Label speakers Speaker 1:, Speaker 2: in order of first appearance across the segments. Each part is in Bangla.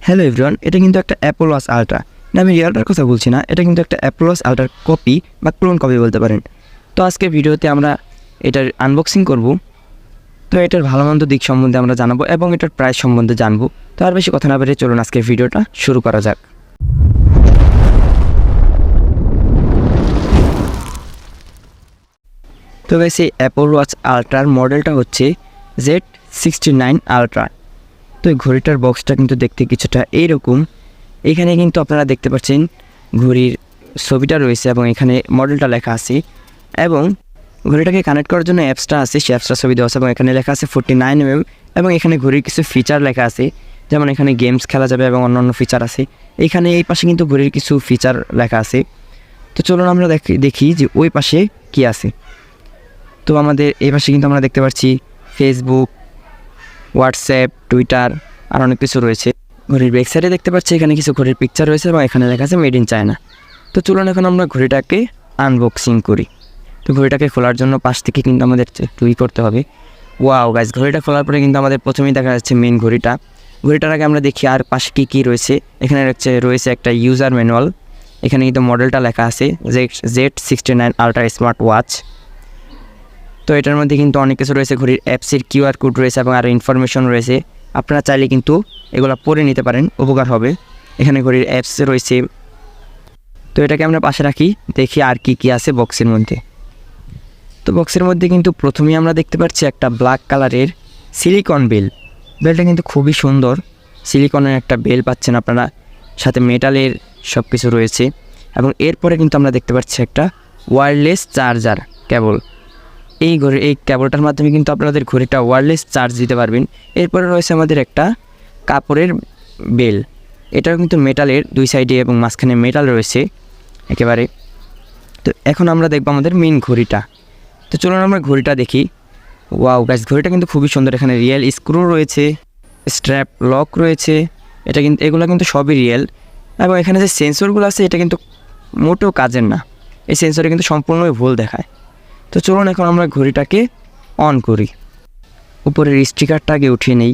Speaker 1: হ্যালো এভরিওয়ান, এটা কিন্তু একটা অ্যাপল ওয়াচ আলট্রা। না, আমি রিয়েলটার কথা বলছি না, এটা কিন্তু একটা অ্যাপল ওয়াচ আলট্রার কপি বা ক্লোন কপি বলতে পারেন। তো আজকের ভিডিওতে আমরা এটার আনবক্সিং করব। তো এটার ভালো মন্দ দিক সম্বন্ধে আমরা জানাবো এবং এটার প্রাইস সম্বন্ধে জানবো। তো আর বেশি কথা না বেরিয়ে চলুন আজকের ভিডিওটা শুরু করা যাক। তো গাইস, এই অ্যাপল ওয়াচ আলট্রার মডেলটা হচ্ছে z69 আলট্রা। তো এই ঘড়িটার বক্সটা কিন্তু দেখতে কিছুটা এইরকম। এখানে কিন্তু আপনারা দেখতে পাচ্ছেন ঘড়ির ছবিটা রয়েছে এবং এখানে মডেলটা লেখা আছে এবং ঘড়িটাকে কানেক্ট করার জন্য অ্যাপসটা আছে, সেই অ্যাপসটা ছবি দেওয়া আছে এবং এখানে লেখা আছে 49mm এবং এখানে ঘড়ির কিছু ফিচার লেখা আছে, যেমন এখানে গেমস খেলা যাবে এবং অন্যান্য ফিচার আছে। এখানে এই পাশে কিন্তু ঘড়ির কিছু ফিচার লেখা আছে। তো চলুন আমরা দেখি যে ওই পাশে কি আছে। তো আমাদের এই পাশে কিন্তু আমরা দেখতে পাচ্ছি ফেসবুক, হোয়াটসঅ্যাপ, টুইটার আর অনেক কিছু রয়েছে। ঘড়ির ব্যাক সাইডে দেখতে পাচ্ছি এখানে কিছু ঘড়ির পিকচার রয়েছে এবং এখানে লেখা আছে মেড ইন চায়না। তো চলুন এখন আমরা ঘড়িটাকে আনবক্সিং করি। তো ঘড়িটাকে খোলার জন্য পাশ থেকে কিন্তু আমাদের টুই করতে হবে। ওয়াও গাইস, ঘড়িটা খোলার পরে কিন্তু আমাদের প্রথমেই দেখা যাচ্ছে মেন ঘড়িটা। ঘড়িটার আগে আমরা দেখি আর পাশে কী রয়েছে। এখানে রয়েছে একটা ইউজার ম্যানুয়াল। এখানে কিন্তু মডেলটা লেখা আছে Z69 আলট্রা স্মার্ট ওয়াচ। তো এটার মধ্যে কিন্তু অনেক কিছু রয়েছে, ঘড়ির অ্যাপসের কিউআর কোড রয়েছে এবং আরও ইনফরমেশন রয়েছে। আপনারা চাইলে কিন্তু এগুলো পড়ে নিতে পারেন, উপকার হবে। এখানে ঘড়ির অ্যাপস রয়েছে। তো এটাকে আমরা পাশে রাখি, দেখি আর কি আছে বক্সের মধ্যে। তো বক্সের মধ্যে কিন্তু প্রথমেই আমরা দেখতে পাচ্ছি একটা ব্ল্যাক কালারের সিলিকন বেল। বেলটা কিন্তু খুবই সুন্দর, সিলিকনের একটা বেল পাচ্ছেন আপনারা, সাথে মেটালের সব কিছু রয়েছে। এবং এরপরে কিন্তু আমরা দেখতে পাচ্ছি একটা ওয়্যারলেস চার্জার কেবল। এই কেবলটার মাধ্যমে কিন্তু আপনাদের ঘড়িটা ওয়্যারলেস চার্জ দিতে পারবেন। এরপরে রয়েছে আমাদের একটা কাপড়ের বেল। এটাও কিন্তু মেটালের, দুই সাইডে এবং মাঝখানে মেটাল রয়েছে একেবারে। তো এখন আমরা দেখবো আমাদের মেন ঘড়িটা। তো চলুন আমরা ঘড়িটা দেখি। ওয়াও গাইস, ঘড়িটা কিন্তু খুবই সুন্দর। এখানে রিয়েল স্ক্রু রয়েছে, স্ট্র্যাপ লক রয়েছে। এগুলো কিন্তু সবই রিয়েল। এবং এখানে যে সেন্সরগুলো আছে এটা কিন্তু মোটেও কাজের না, এই সেন্সরে কিন্তু সম্পূর্ণই ভুল দেখায়। তো চলুন এখন আমরা ঘড়িটাকে অন করি। উপরের স্টিকারটাকে উঠিয়ে নেই।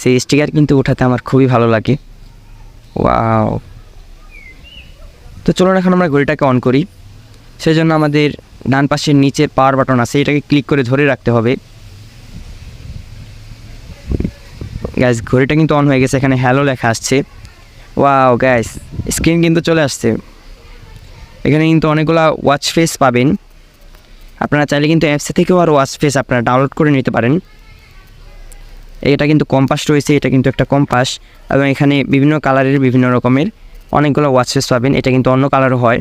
Speaker 1: সেই স্টিকার কিন্তু উঠাতে আমার খুবই ভালো লাগে। ওয়াও। তো চলুন এখন আমরা ঘড়িটাকে অন করি। সেই জন্য আমাদের ডান পাশের নিচে পাওয়ার বাটন আছে, এটাকে ক্লিক করে ধরে রাখতে হবে। গ্যাস, ঘড়িটা কিন্তু অন হয়ে গেছে। এখানে হ্যালো লেখা আসছে। ওয়াও গ্যাস, স্ক্রিন কিন্তু চলে আসছে। এখানে কিন্তু অনেকগুলো ওয়াচ ফেস পাবেন। আপনারা চাইলে কিন্তু অ্যাপসে থেকেও আর ওয়াচ ফেস আপনারা ডাউনলোড করে নিতে পারেন। এটা কিন্তু কম্পাস রয়েছে, এটা কিন্তু একটা কম্পাস এবং এখানে বিভিন্ন কালারের বিভিন্ন রকমের অনেকগুলো ওয়াচ ফেস পাবেন। এটা কিন্তু অন্য কালারও হয়।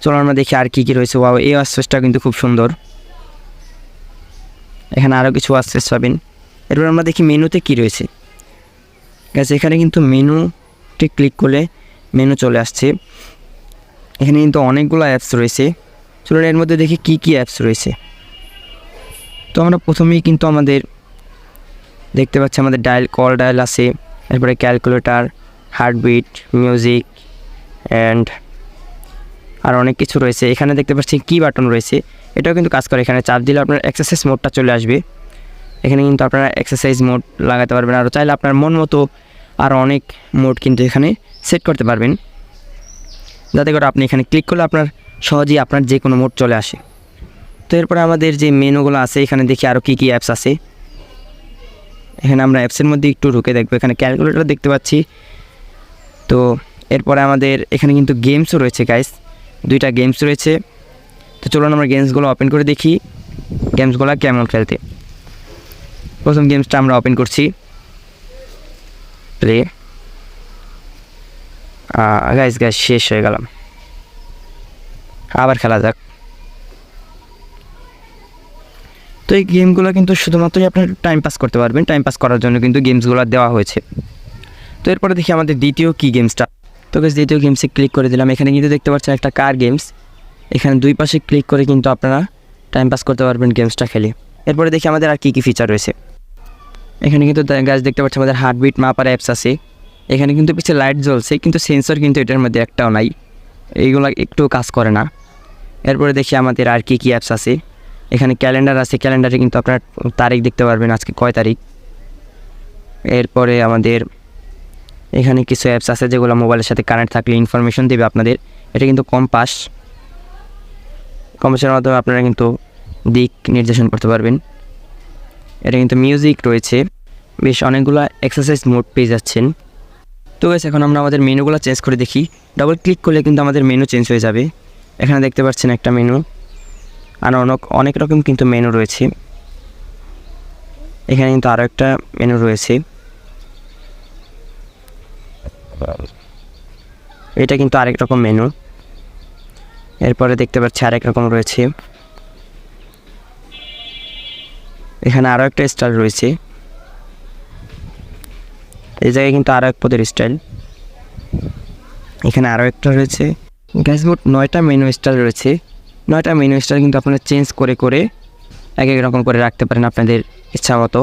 Speaker 1: চলো আমরা দেখি আর কী রয়েছে। ওয়াও, এই ওয়াচ ফেসটা কিন্তু খুব সুন্দর। এখানে আরও কিছু ওয়াচ ফেস পাবেন। এরপর আমরা দেখি মেনুতে কি রয়েছে। গেছে, এখানে কিন্তু মেনুতে ক্লিক করলে মেনু চলে আসছে। এখানে কিন্তু অনেকগুলো অ্যাপস রয়েছে। চলুন এর মধ্যে দেখি কি অ্যাপস রয়েছে। তো আমরা প্রথমেই কিন্তু আমাদের দেখতে পাচ্ছি আমাদের কল ডায়াল আছে, এরপরে ক্যালকুলেটার, হার্টবিট, মিউজিক অ্যান্ড আর অনেক কিছু রয়েছে। এখানে দেখতে পাচ্ছি কি বাটন রয়েছে, এটাও কিন্তু কাজ করে। এখানে চাপ দিলে আপনার এক্সারসাইজ মোডটা চলে আসবে। এখানে কিন্তু আপনারা এক্সারসাইজ মোড লাগাতে পারবেন, আরও চাইলে আপনার মন মতো আরও অনেক মোড কিন্তু এখানে সেট করতে পারবেন, যাতে করে আপনি এখানে ক্লিক করলে আপনার সহজেই আপনার যে কোনো মোড চলে আসে। তো এরপরে আমাদের যে মেনুগুলো আছে, এখানে দেখি আরও কি অ্যাপস আছে। এখানে আমরা অ্যাপসের মধ্যে একটু ঢুকে দেখবো। এখানে ক্যালকুলেটর দেখতে পাচ্ছি। তো এরপরে আমাদের এখানে কিন্তু গেমসও রয়েছে গাইস, দুইটা গেমস রয়েছে। তো চলুন আমরা গেমসগুলো ওপেন করে দেখি গেমসগুলো কেমন খেলতে। প্রথম গেমসটা আমরা ওপেন করছি, প্লে। গাইস শেষ হয়ে গেলাম, আবার খেলা যাক। তো এই গেমগুলো কিন্তু শুধুমাত্রই আপনার টাইম পাস করতে পারবেন, টাইম পাস করার জন্য কিন্তু গেমসগুলো দেওয়া হয়েছে। তো এরপরে দেখি আমাদের দ্বিতীয় গেমসটা। তো গাইস, দ্বিতীয় গেমসে ক্লিক করে দিলাম। এখানে কিন্তু দেখতে পাচ্ছেন একটা কার গেমস। এখানে দুই পাশে ক্লিক করে কিন্তু আপনারা টাইম পাস করতে পারবেন গেমসটা খেলে। এরপরে দেখি আমাদের আর কি ফিচার রয়েছে। এখানে কিন্তু গাইস দেখতে পাচ্ছি আমাদের হার্টবিট মাপার অ্যাপস আছে। এখানে কিন্তু পিছিয়ে লাইট জ্বলছে, কিন্তু সেন্সর কিন্তু এটার মধ্যে একটাও নাই, এইগুলো একটু কাজ করে না। এরপরে দেখি আমাদের আর কি অ্যাপস আছে। এখানে ক্যালেন্ডার আছে, ক্যালেন্ডারে কিন্তু আপনার তারিখ দেখতে পারবেন, আজকে কয় তারিখ। এরপরে আমাদের এখানে কিছু অ্যাপস আছে যেগুলো মোবাইলের সাথে কানেক্ট থাকলে ইনফরমেশন দেবে আপনাদের। এটা কিন্তু কম্পাসের মাধ্যমে আপনারা কিন্তু দিক নির্দেশন করতে পারবেন। এটা কিন্তু মিউজিক রয়েছে, বেশ অনেকগুলো এক্সারসাইজ মোড পেয়ে যাচ্ছেন। তো গাইস এখন আমরা আমাদের মেনুগুলো চেঞ্জ করে দেখি। ডাবল ক্লিক করলে কিন্তু আমাদের মেনু চেঞ্জ হয়ে যাবে। এখানে দেখতে পাচ্ছেন একটা মেনু, আর অনেক রকম কিন্তু মেনু রয়েছে। এখানে কিন্তু আরও একটা মেনু রয়েছে, এটা কিন্তু আরেক রকম মেনু। এরপরে দেখতে পাচ্ছি আরেক রকম রয়েছে, এখানে আরও একটা স্টাইল রয়েছে। এই জায়গায় কিন্তু আরও এক পদের স্টাইল, এখানে আরও একটা রয়েছে। গাইস মোট 9টা মেনু স্টাইল রয়েছে। 9টা মেনু স্টাইল কিন্তু আপনারা চেঞ্জ করে করে এক এক রকম করে রাখতে পারেন আপনাদের ইচ্ছা মতো।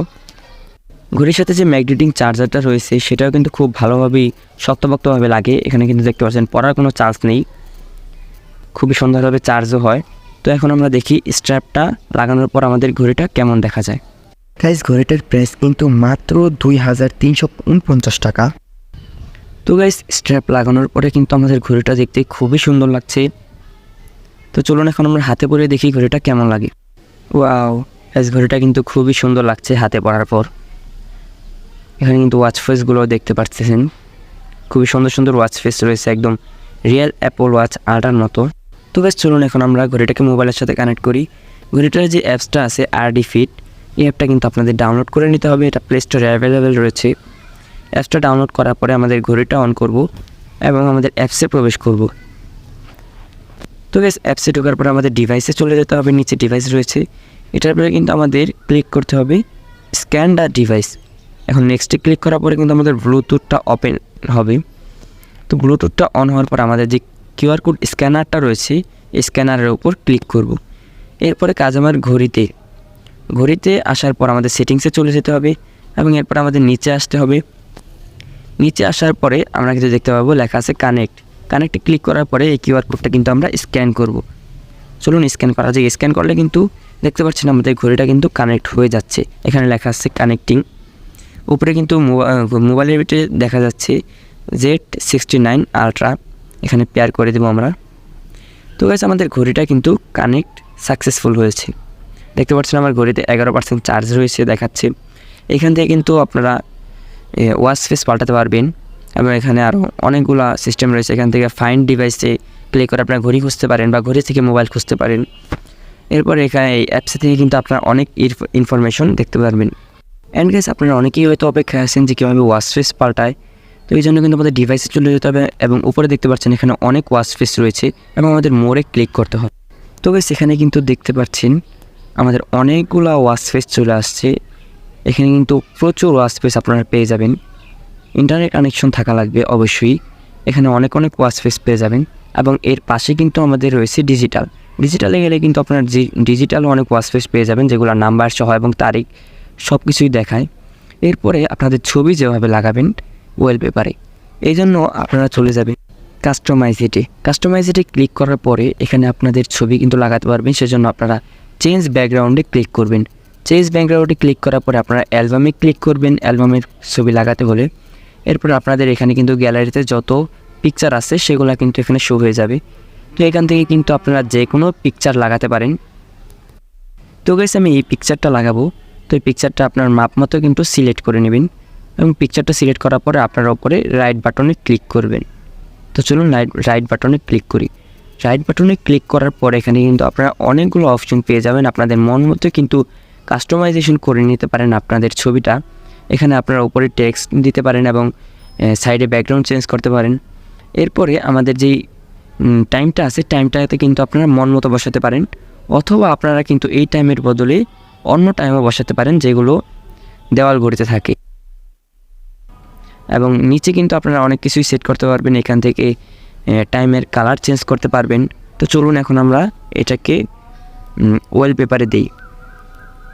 Speaker 1: ঘড়ির সাথে যে ম্যাগনেটিক চার্জারটা রয়েছে সেটাও কিন্তু খুব ভালোভাবেই শক্তপোক্তভাবে লাগে। এখানে কিন্তু দেখতে পাচ্ছেন পড়ার কোনো চার্জ নেই, খুবই সুন্দরভাবে চার্জও হয়। তো এখন আমরা দেখি স্ট্র্যাপটা লাগানোর পর আমাদের ঘড়িটা কেমন দেখা যায়। গাইস ঘড়িটার প্রাইস কিন্তু মাত্র 2349 টাকা। তো গাইস স্ট্র্যাপ লাগানোর পরে কিন্তু আমাদের ঘড়িটা দেখতে খুবই সুন্দর লাগছে। তো চলুন এখন আমরা হাতে পরে দেখি ঘড়িটা কেমন লাগে। ওয়াও গাইস ঘড়িটা কিন্তু খুবই সুন্দর লাগছে হাতে পরার পর। এখানে কিন্তু ওয়াচ ফেসগুলো দেখতে পাচ্ছেন, খুবই সুন্দর সুন্দর ওয়াচ ফেস রয়েছে, একদম রিয়েল অ্যাপল ওয়াচ আল্ট্রার মতো। তো গাইস চলুন এখন আমরা ঘড়িটাকে মোবাইলের সাথে কানেক্ট করি। ঘড়িটার যে অ্যাপসটা আছে RD ফিট, এই অ্যাপটা কিন্তু আপনাদের ডাউনলোড করে নিতে হবে। এটা প্লে স্টোরে অ্যাভেলেবেল রয়েছে। অ্যাপসটা ডাউনলোড করার পরে আমাদের ঘড়িটা অন করব এবং আমাদের অ্যাপসে প্রবেশ করব। তো গাইস অ্যাপসে ঢোকার পরে আমাদের ডিভাইসে চলে যেতে হবে, নিচে ডিভাইস রয়েছে, এটার পরে কিন্তু আমাদের ক্লিক করতে হবে স্ক্যান দ্য ডিভাইস। এখন নেক্সটে ক্লিক করার পরে কিন্তু আমাদের ব্লুটুথটা ওপেন হবে। তো ব্লুটুথটা অন হওয়ার পর আমাদের যে QR কোড স্ক্যানারটা রয়েছে এই স্ক্যানারের উপর ক্লিক করব। এরপরে কাজ আমার ঘড়িতে আসার পর আমাদের সেটিংসে চলে যেতে হবে এবং এরপর আমাদের নিচে আসতে হবে। নিচে আসার পরে আমরা কিন্তু দেখতে পাবো লেখা আছে কানেক্টে ক্লিক করার পরে এই QR কোডটা কিন্তু আমরা স্ক্যান করব। চলুন স্ক্যান করা যায়। স্ক্যান করলে কিন্তু দেখতে পাচ্ছেন আমাদের ঘড়িটা কিন্তু কানেক্ট হয়ে যাচ্ছে। এখানে লেখা আছে কানেক্টিং। উপরে কিন্তু মোবাইলের ভিতরে দেখা যাচ্ছে z69 আলট্রা, এখানে পেয়ার করে দেবো আমরা। তো গাইস আমাদের ঘড়িটা কিন্তু কানেক্ট সাকসেসফুল হয়েছে। দেখতে পাচ্ছেন আমার ঘড়িতে 11% চার্জ রয়েছে দেখাচ্ছে। এখান থেকে কিন্তু আপনারা ওয়াচ ফেস পাল্টাতে পারবেন এবং এখানে আরও অনেকগুলো সিস্টেম রয়েছে। এখান থেকে ফাইন্ড ডিভাইসে ক্লিক করে আপনারা ঘড়ি খুঁজতে পারেন বা ঘড়ি থেকে মোবাইল খুঁজতে পারেন। এরপর এখানে এই অ্যাপস থেকে কিন্তু আপনারা অনেক ইনফরমেশন দেখতে পারবেন। অ্যান্ড গাইস আপনারা অনেকেই হয়তো অপেক্ষায় আছেন যে কীভাবে ওয়াচ ফেস পাল্টায়। তো এই জন্য কিন্তু আমাদের ডিভাইসে চলে যেতে হবে এবং উপরে দেখতে পাচ্ছেন এখানে অনেক ওয়াচ ফেস রয়েছে এবং আমাদের মোড়ে ক্লিক করতে হবে। তো গাইস এখানে কিন্তু দেখতে পাচ্ছেন আমাদের অনেকগুলো ওয়াচ ফেস চলে আসছে। এখানে কিন্তু প্রচুর ওয়াচ ফেস আপনারা পেয়ে যাবেন। ইন্টারনেট কানেকশন থাকা লাগবে অবশ্যই। এখানে অনেক ওয়াচ ফেস পেয়ে যাবেন এবং এর পাশে কিন্তু আমাদের রয়েছে ডিজিটালে গেলে কিন্তু আপনার ডিজিটাল অনেক ওয়াচ ফেস পেয়ে যাবেন, যেগুলো নাম্বার সহ এবং তারিখ সব কিছুই দেখায়। এরপরে আপনাদের ছবি যেভাবে লাগাবেন ওয়ালপেপারে, এই জন্য আপনারা চলে যাবেন কাস্টমাইজেটে ক্লিক করার পরে এখানে আপনাদের ছবি কিন্তু লাগাতে পারবেন। সেজন্য আপনারা চেঞ্জ ব্যাকগ্রাউন্ডে ক্লিক করবেন। চেঞ্জ ব্যাকগ্রাউন্ডে ক্লিক করার পরে আপনারা অ্যালবামে ক্লিক করবেন অ্যালবামের ছবি লাগাতে হলে। এরপর আপনাদের এখানে কিন্তু গ্যালারিতে যত পিকচার আছে সেগুলো কিন্তু এখানে শো হয়ে যাবে। তো এখান থেকে কিন্তু আপনারা যে কোনো পিকচার লাগাতে পারেন। তো গাইস আমি এই পিকচারটা লাগাবো। তো এই পিকচারটা আপনার মাপ মতো কিন্তু সিলেক্ট করে নেবেন এবং পিকচারটা সিলেক্ট করার পরে আপনারা উপরে রাইট বাটনে ক্লিক করবেন। তো চলুন রাইট বাটনে ক্লিক করি। রাইট বাটনে ক্লিক করার পর এখানে কিন্তু আপনারা অনেকগুলো অপশন পেয়ে যাবেন। আপনাদের মন মতো কিন্তু কাস্টমাইজেশন করে নিতে পারেন আপনাদের ছবিটা। এখানে আপনারা উপরে টেক্সট দিতে পারেন এবং সাইডে ব্যাকগ্রাউন্ড চেঞ্জ করতে পারেন। এরপরে আমাদের যেই টাইমটা আছে টাইমটাতে কিন্তু আপনারা মন মতো বসাতে পারেন, অথবা আপনারা কিন্তু এই টাইমের বদলে অন্য টাইমও বসাতে পারেন যেগুলো দেওয়াল ঘড়িতে থাকে। এবং নিচে কিন্তু আপনারা অনেক কিছুই সেট করতে পারবেন। এখান থেকে টাইমের কালার চেঞ্জ করতে পারবেন। তো চলুন এখন আমরা এটাকে ওয়ালপেপারে দিই।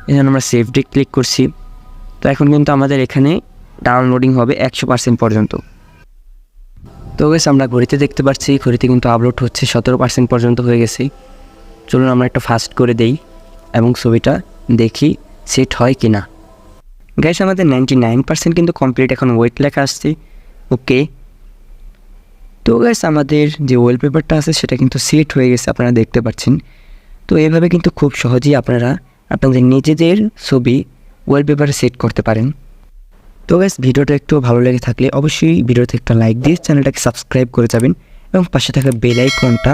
Speaker 1: এখানে আমরা সেভ ডে ক্লিক করছি। তো এখন কিন্তু আমাদের এখানে ডাউনলোডিং হবে 100% পর্যন্ত। তো গাইস আমরা ঘড়িতে দেখতে পাচ্ছি ঘড়িতে কিন্তু আপলোড হচ্ছে 17% পর্যন্ত হয়ে গেছে। চলুন আমরা একটা ফাস্ট করে দেই এবং ছবিটা দেখি সেট হয় কি না। গাইস আমাদের 99% কিন্তু কমপ্লিট। এখন ওয়েট লেখা আসছে ওকে। তো গাইস আমাদের যে ওয়ালপেপারটা আছে সেটা কিন্তু সেট হয়ে গেছে, আপনারা দেখতে পাচ্ছেন। তো এভাবে কিন্তু খুব সহজেই আপনারা আপনাদের নিজেদের ছবি ওয়ালপেপারে সেট করতে পারেন। তো গাইস ভিডিওটা একটু ভালো লেগে থাকলে অবশ্যই ভিডিওতে একটা লাইক দিয়ে চ্যানেলটাকে সাবস্ক্রাইব করে যাবেন এবং পাশে থাকা বেল আইকনটা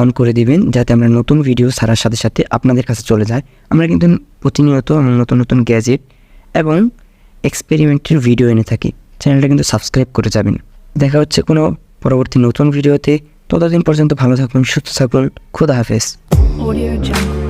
Speaker 1: অন করে দিবেন, যাতে আমরা নতুন ভিডিও ছাড়ার সাথে সাথে আপনাদের কাছে চলে যায়। আমরা কিন্তু প্রতিনিয়ত নতুন নতুন গ্যাজেট এবং এক্সপেরিমেন্টের ভিডিও এনে থাকি। চ্যানেলটা কিন্তু সাবস্ক্রাইব করে যাবেন। দেখা হচ্ছে কোনো পরবর্তী নতুন ভিডিওতে। ততদিন পর্যন্ত ভালো থাকুন, সুস্থ থাকুন। খোদা হাফেজ।
Speaker 2: Audio Jungle.